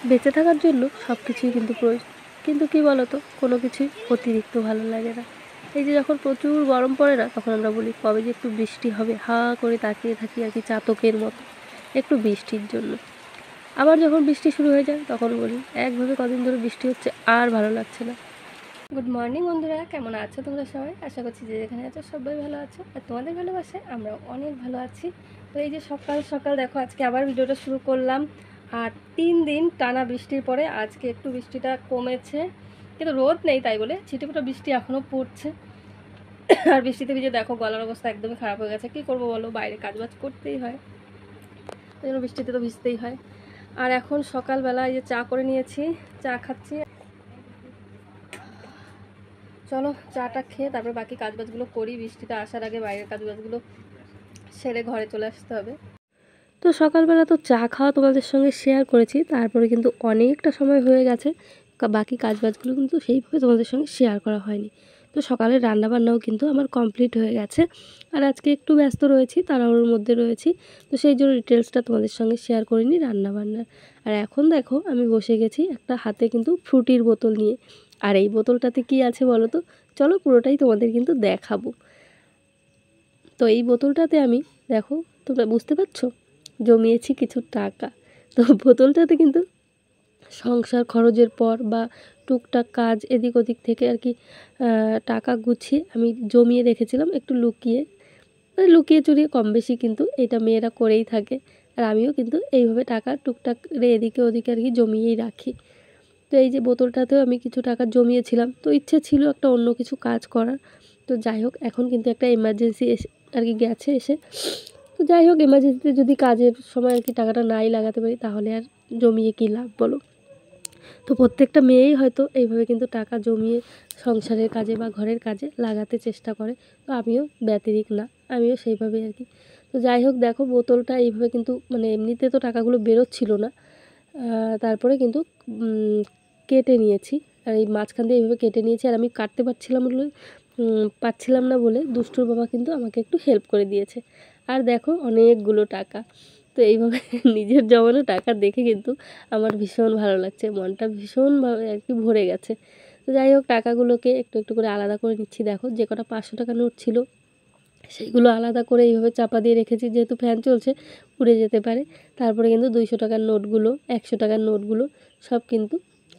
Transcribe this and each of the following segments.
বেঁচে থাকার জন্য সব কিছুই কিন্তু প্রয়োজন, কিন্তু কি বলতো, কোনো কিছুই অতিরিক্ত ভালো লাগে না। এই যে যখন প্রচুর গরম পড়ে না, তখন আমরা বলি কবে যে একটু বৃষ্টি হবে, হা করে তাকিয়ে থাকি আর কি চাতকের মতো একটু বৃষ্টির জন্য। আবার যখন বৃষ্টি শুরু হয়ে যায় তখন বলি একভাবে কদিন ধরে বৃষ্টি হচ্ছে আর ভালো লাগছে না। গুড মর্নিং বন্ধুরা, কেমন আছো তোমরা সবাই? আশা করছি যে যেখানে আছো সবাই ভালো আছো, আর তোমাদের ভালোবাসে আমরা অনেক ভালো আছি। তো এই যে সকাল সকাল দেখো আজকে আবার ভিডিওটা শুরু করলাম, আর 3 দিন টানা বৃষ্টির পরে আজকে একটু বৃষ্টিটা কমেছে, কিন্তু রোদ নেই, তাই বলে ছিটেফোঁটা বৃষ্টি এখনও পড়ছে। আর বৃষ্টিতে ভিজে দেখো গলার অবস্থা একদমই খারাপ হয়ে গেছে। কী করবো বলো, বাইরে কাজবাজ করতেই হয়, ওই জন্য বৃষ্টিতে তো ভিজতেই হয়। আর এখন সকালবেলা এই যে চা করে নিয়েছি, চা খাচ্ছি। চলো চাটা খেয়ে তারপরে বাকি কাজবাজগুলো করি, বৃষ্টিটা আসার আগে বাইরের কাজবাজগুলো সেরে ঘরে চলে আসতে হবে। তো সকালবেলা তো চা খাওয়া তোমাদের সঙ্গে শেয়ার করেছি, তারপরে কিন্তু অনেকটা সময় হয়ে গেছে, বাকি কাজবাজগুলো কিন্তু সেইভাবে তোমাদের সঙ্গে শেয়ার করা হয়নি। তো সকালের রান্নাবান্নাও কিন্তু আমার কমপ্লিট হয়ে গেছে, আর আজকে একটু ব্যস্ত রয়েছি, তাড়াহুড়োর মধ্যে রয়েছি, তো সেই জন্য ডিটেলসটা তোমাদের সঙ্গে শেয়ার করিনি রান্নাবান্নার। আর এখন দেখো আমি বসে গেছি একটা হাতে কিন্তু ফ্রুটির বোতল নিয়ে, আর এই বোতলটাতে কি আছে বলো তো, চলো পুরোটাই তোমাদের কিন্তু দেখাবো। তো এই বোতলটাতে আমি, দেখো তোমরা বুঝতে পারছো, জমিয়েছি কিছু টাকা। তো বোতলটাতে কিন্তু সংসার খরচের পর বা টুকটাক কাজ এদিক ওদিক থেকে আর কি টাকা গুছিয়ে আমি জমিয়ে রেখেছিলাম একটু লুকিয়ে, মানে লুকিয়ে চুরিয়ে কম বেশি কিন্তু এটা মেয়েরা করেই থাকে, আর আমিও কিন্তু এইভাবে টাকা টুকটাক এদিকে ওদিকে আর কি জমিয়েই রাখি। তো এই যে বোতলটাতেও আমি কিছু টাকা জমিয়েছিলাম, তো ইচ্ছে ছিল একটা অন্য কিছু কাজ করার। তো যাই হোক, এখন কিন্তু একটা এমার্জেন্সি এসে আর কি গেছে এসে, তো যাই হোক এমার্জেন্সিতে যদি কাজের সময় আর কি টাকাটা নাই লাগাতে পারি তাহলে আর জমিয়ে কী লাভ বলো। তো প্রত্যেকটা মেয়েই হয়তো এইভাবে কিন্তু টাকা জমিয়ে সংসারের কাজে বা ঘরের কাজে লাগাতে চেষ্টা করে, তো আমিও ব্যতিরিক না, আমিও সেইভাবেই আর কি। তো যাই হোক দেখো বোতলটা এইভাবে কিন্তু মানে এমনিতে তো টাকাগুলো বেরোচ্ছিল না, তারপরে কিন্তু কেটে নিয়েছি, আর এই মাঝখান দিয়ে এইভাবে কেটে নিয়েছি, আর আমি কাটতে পারছিলাম না বলে দুষ্টুর বাবা কিন্তু আমাকে একটু হেল্প করে দিয়েছে। আর দেখো অনেকগুলো টাকা, তো এইভাবে নিজের জমানো টাকা দেখে কিন্তু আমার ভীষণ ভালো লাগছে, মনটা ভীষণভাবে আর কি ভরে গেছে। তো যাই হোক টাকাগুলোকে একটু একটু করে আলাদা করে নিচ্ছি। দেখো যে কটা 500 টাকা নোট ছিল সেইগুলো আলাদা করে এইভাবে চাপা দিয়ে রেখেছি, যেহেতু ফ্যান চলছে উড়ে যেতে পারে। তারপরে কিন্তু 200 টাকার নোটগুলো, 100 টাকার নোটগুলো সব কিন্তু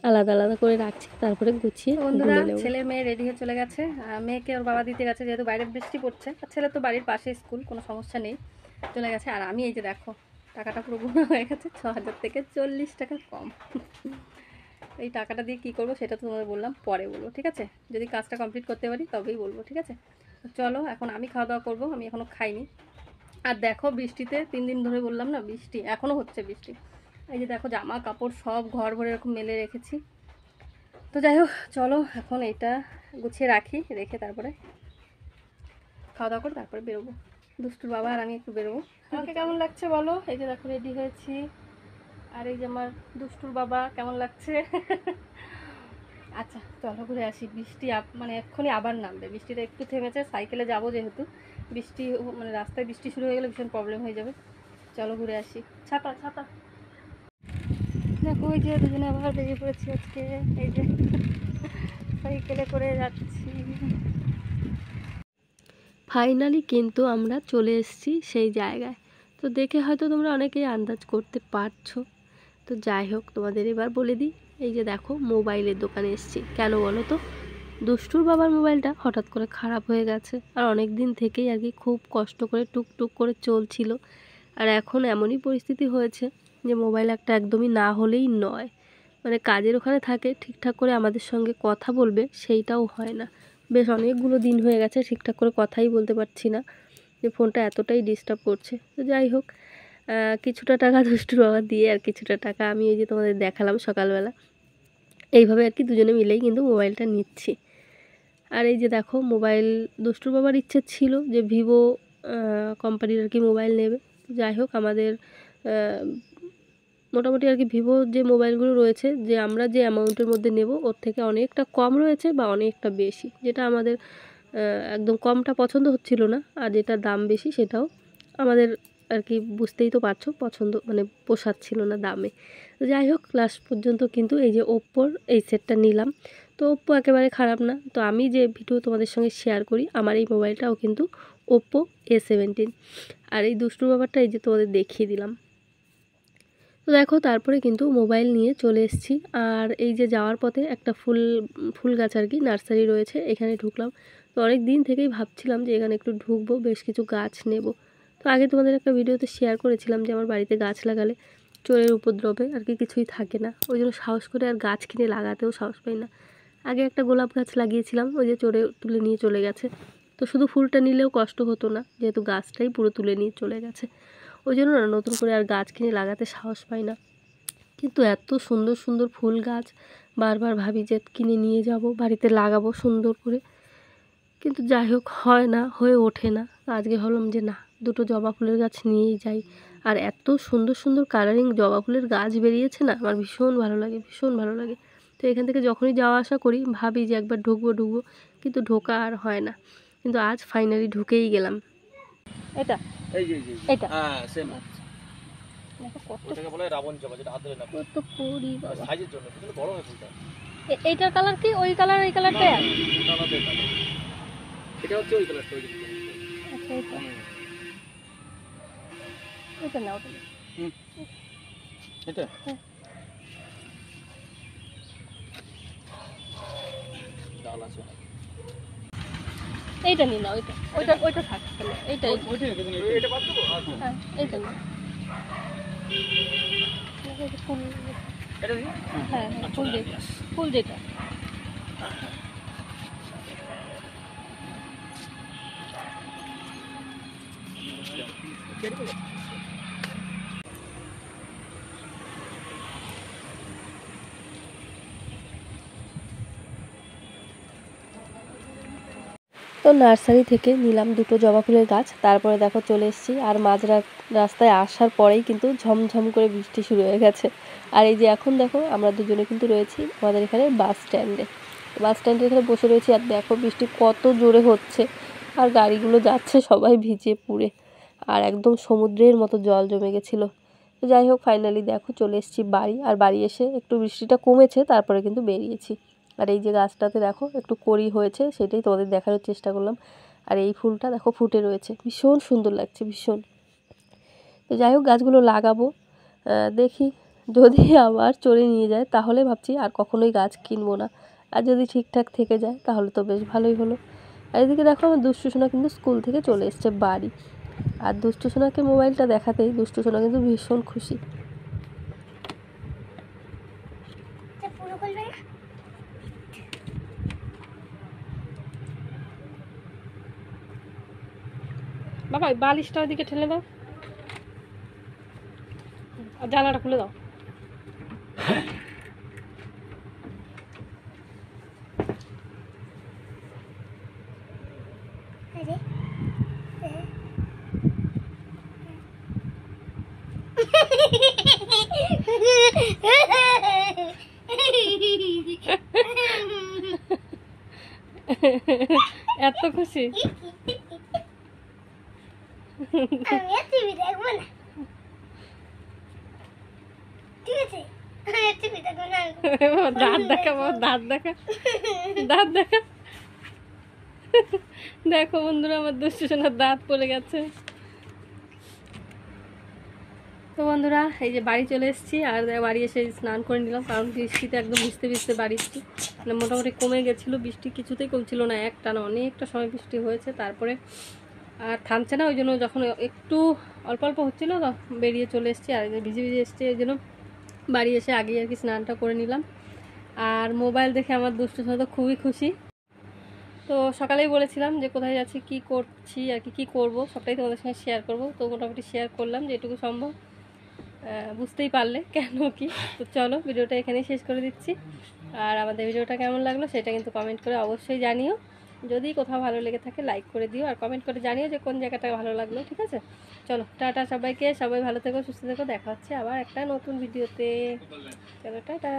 আলাদা আলাদা করে রাখছি, তারপরে গুছিয়ে বন্ধুরা ছেলে মেয়ে রেডি হয়ে চলে গেছে, মেয়েকে ওর বাবা দিতে গেছে যেহেতু বাইরে বৃষ্টি পড়ছে, আর ছেলে তো বাড়ির পাশে স্কুল, কোনো সমস্যা নেই, চলে গেছে। আর আমি এই যে দেখো টাকাটা পুরো গুণা হয়ে গেছে, 6000 থেকে 40 টাকা কম। এই টাকাটা দিয়ে কী করবো সেটা তো তোমাদের বললাম, পরে বলবো, ঠিক আছে? যদি কাজটা কমপ্লিট করতে পারি তবেই বলবো, ঠিক আছে? চলো এখন আমি খাওয়া দাওয়া করবো, আমি এখনও খাইনি। আর দেখো বৃষ্টিতে 3 দিন ধরে বললাম না বৃষ্টি, এখনও হচ্ছে বৃষ্টি। এই যে দেখো জামা কাপড় সব ঘর ভরে এরকম মেলে রেখেছি। তো যাই হোক চলো এখন এটা গুছিয়ে রাখি, রেখে তারপরে খাওয়া দাওয়া করে তারপরে বেরোবো। দুষ্টুর বাবা আর আমি একটু বেরোবো। আমাকে কেমন লাগছে বলো? এই যে দেখো রেডি হয়েছি, আর এই যে আমার দুষ্টুর বাবা, কেমন লাগছে? আচ্ছা চলো ঘুরে আসি। বৃষ্টি মানে এক্ষুনি আবার নামবে, বৃষ্টিটা একটু থেমেছে, সাইকেলে যাবো যেহেতু, বৃষ্টি মানে রাস্তায় বৃষ্টি শুরু হয়ে গেলে ভীষণ প্রবলেম হয়ে যাবে। চলো ঘুরে আসি। ছাতা ছাতা দেখো, ওই যে দুজনে আবার বেরিয়ে পড়েছি আজকে, এই যে সাইকেলে করে যাচ্ছি। ফাইনালি কিন্তু আমরা চলে এসেছি সেই জায়গায়। তো দেখে হয়তো তোমরা অনেকেই আন্দাজ করতে পারছো। তো যাই হোক তোমাদের এবার বলে দিই, এই যে দেখো মোবাইলের দোকানে এসেছি। কেন বলো তো, দুষ্টুর বাবার মোবাইলটা হঠাৎ করে খারাপ হয়ে গেছে, আর অনেক দিন থেকেই আর কি খুব কষ্ট করে টুকটুক করে চলছিল, আর এখন এমনই পরিস্থিতি হয়েছে যে মোবাইল একটা একদমই না হলেই নয়। মানে কাজের ওখানে থাকে, ঠিকঠাক করে আমাদের সঙ্গে কথা বলবে সেইটাও হয় না। বেশ অনেকগুলো দিন হয়ে গেছে ঠিকঠাক করে কথাই বলতে পারছি না, যে ফোনটা এতটাই ডিস্টার্ব করছে। তো যাই হোক কিছুটা টাকা দুষ্টুর বাবা দিয়ে আর কিছুটা টাকা আমি এই যে তোমাদের দেখালাম সকালবেলা, এইভাবে আর কি দুজনে মিলেই কিন্তু মোবাইলটা নিচ্ছি। আর এই যে দেখো মোবাইল, দুষ্টুর বাবার ইচ্ছে ছিল যে ভিভো কোম্পানির আর কি মোবাইল নেবে। যাই হোক আমাদের মোটামুটি আর কি ভিভো যে মোবাইলগুলো রয়েছে, যে আমরা যে অ্যামাউন্টের মধ্যে নেব ওর থেকে অনেকটা কম রয়েছে বা অনেকটা বেশি, যেটা আমাদের একদম কমটা পছন্দ হচ্ছিল না, আর যেটা দাম বেশি সেটাও আমাদের আর কি, বুঝতেই তো পারছো, পছন্দ মানে পোষাচ্ছিল না দামে। তো যাই হোক লাস্ট পর্যন্ত কিন্তু এই যে ওপ্পোর এই সেটটা নিলাম। তো ওপ্পো একেবারে খারাপ না। তো আমি যে ভিডিও তোমাদের সঙ্গে শেয়ার করি, আমার এই মোবাইলটাও কিন্তু ওপ্পো A17। আর এই দুষ্টুর ব্যাপারটা এই যে তোমাদের দেখিয়ে দিলাম। তো দেখো তারপরে কিন্তু মোবাইল নিয়ে চলে এসেছি। আর এই যে যাওয়ার পথে একটা ফুল গাছ আর কি নার্সারি রয়েছে, এখানে ঢুকলাম। তো অনেক দিন থেকেই ভাবছিলাম যে এখানে একটু ঢুকবো, বেশ কিছু গাছ নেব। তো আগে তোমাদের একটা ভিডিওতে শেয়ার করেছিলাম যে আমার বাড়িতে গাছ লাগালে চোরের উপদ্রবে আর কি কিছুই থাকে না, ওই জন্য সাহস করে আর গাছ কিনে লাগাতেও সাহস পাই না। আগে একটা গোলাপ গাছ লাগিয়েছিলাম, ওই যে চোরে তুলে নিয়ে চলে গেছে। তো শুধু ফুলটা নিলেও কষ্ট হতো না, যেহেতু গাছটাই পুরো তুলে নিয়ে চলে গেছে। ওই জন্য না নতুন করে আর গাছ কিনে লাগাতে সাহস পাই না। কিন্তু এত সুন্দর সুন্দর ফুল গাছ বারবার ভাবি যে কিনে নিয়ে যাব, বাড়িতে লাগাবো সুন্দর করে, কিন্তু যাই হোক হয় না, হয়ে ওঠে না। আজকে ভাবলাম যে না, দুটো জবা ফুলের গাছ নিয়েই যাই। আর এত সুন্দর সুন্দর কালারিং জবা ফুলের গাছ বেরিয়েছে না, আমার ভীষণ ভালো লাগে, ভীষণ ভালো লাগে। তো এখান থেকে যখনই যাওয়া আসা করি ভাবি যে একবার ঢুকবো ঢুকবো, কিন্তু ঢোকা আর হয় না। কিন্তু আজ ফাইনালি ঢুকেই গেলাম। এটা এটা হ্যাঁ সেম। ওটাকে বলে রাবণ জবা, যেটা হাতে না কত পরি বাবা সাইজের জন্য, কিন্তু বড় হয় ফুলটা। এইটার কালার কি ওই কালার, এই কালারটা এটা হচ্ছে ওই কালারটা। আচ্ছা এটা এটা না, ওটা এটা ডাল আছে, এইটা নিয়ে নাও। এটা ওইটা ওইটা থাক, এইটা এটা বাদ দেবো। হ্যাঁ এইটা নিয়ে ফুল, এটা দিই। হ্যাঁ হ্যাঁ ফুল যেটা, ফুল যেটা। তো নার্সারি থেকে নিলাম দুটো জবা ফুলের গাছ। তারপরে দেখো চলে এসেছি, আর রাস্তায় আসার পরেই কিন্তু ঝমঝম করে বৃষ্টি শুরু হয়ে গেছে। আর এই যে এখন দেখো আমরা দুজনে কিন্তু রয়েছি আমাদের এখানে বাস স্ট্যান্ডে। বাস স্ট্যান্ডের এখানে বসে রয়েছি, আর দেখো বৃষ্টি কত জোরে হচ্ছে, আর গাড়িগুলো যাচ্ছে সবাই ভিজে পুড়ে, আর একদম সমুদ্রের মতো জল জমে গেছিলো। তো যাই হোক ফাইনালি দেখো চলে এসেছি বাড়ি। আর বাড়ি এসে একটু বৃষ্টিটা কমেছে, তারপরে কিন্তু বেরিয়েছি। আর এই যে গাছটাতে দেখো একটু কড়ি হয়েছে, সেটাই তোমাদের দেখানোর চেষ্টা করলাম। আর এই ফুলটা দেখো ফুটে রয়েছে, ভীষণ সুন্দর লাগছে, ভীষণ। তো যাই হোক গাছগুলো লাগাবো, দেখি যদি আবার চড়ে নিয়ে যায় তাহলে ভাবছি আর কখনোই গাছ কিনবো না। আর যদি ঠিকঠাক থেকে যায় তাহলে তো বেশ ভালোই হলো। আর এদিকে দেখো আমার দুষ্টু সোনা কিন্তু স্কুল থেকে চলে এসছে বাড়ি। আর দুষ্টু সোনাকে মোবাইলটা দেখাতেই দুষ্টু সোনা কিন্তু ভীষণ খুশি। বাবা ওই বালিশটা ওইদিকে ঠেলে দাও, আর জানালাটা খুলে দাও। এত খুশি দাঁত দেখা, দাঁত দেখা, দাঁত দেখা। দেখো বন্ধুরা আমার দুষ্টু সোনার দাঁত পড়ে গেছে। তো বন্ধুরা এই যে বাড়ি চলে এসেছি, আর বাড়ি এসে স্নান করে নিলাম, কারণ বৃষ্টিতে একদম ভিজতে ভিজতে বাড়ি এসেছি। মানে মোটামুটি কমে গেছিলো বৃষ্টি, কিছুতেই কমছিল না, একটানা অনেকটা সময় বৃষ্টি হয়েছে, তারপরে আর থামছে না। ওই জন্য যখন একটু অল্প অল্প হচ্ছিলো বেরিয়ে চলে এসেছি। আর ভিজে ভিজে এসছে, এই জন্য বাড়ি এসে আগেই আর কি স্নানটা করে নিলাম। আর মোবাইল দেখে আমার দুষ্টু সোনা তো খুবই খুশি। তো সকালেই বলেছিলাম যে কোথায় যাচ্ছি, কী করছি আর কি, কী করবো সবটাই তোমাদের সঙ্গে শেয়ার করব। তো মোটামুটি শেয়ার করলাম যেটুকু সম্ভব, বুঝতেই পারলে কেন কি। তো চলো ভিডিওটা এখানেই শেষ করে দিচ্ছি। আর আমাদের ভিডিওটা কেমন লাগলো সেটা কিন্তু কমেন্ট করে অবশ্যই জানিও। যদি কোথাও ভালো লেগে থাকে লাইক করে দিও, আর কমেন্ট করে জানিও যে কোন জায়গাটা ভালো লাগলো। ঠিক আছে, চলো টাটা সবাইকে, সবাই ভালো থেকো, সুস্থ থেকো, দেখা হচ্ছে আবার একটা নতুন ভিডিওতে। চলো টাটা।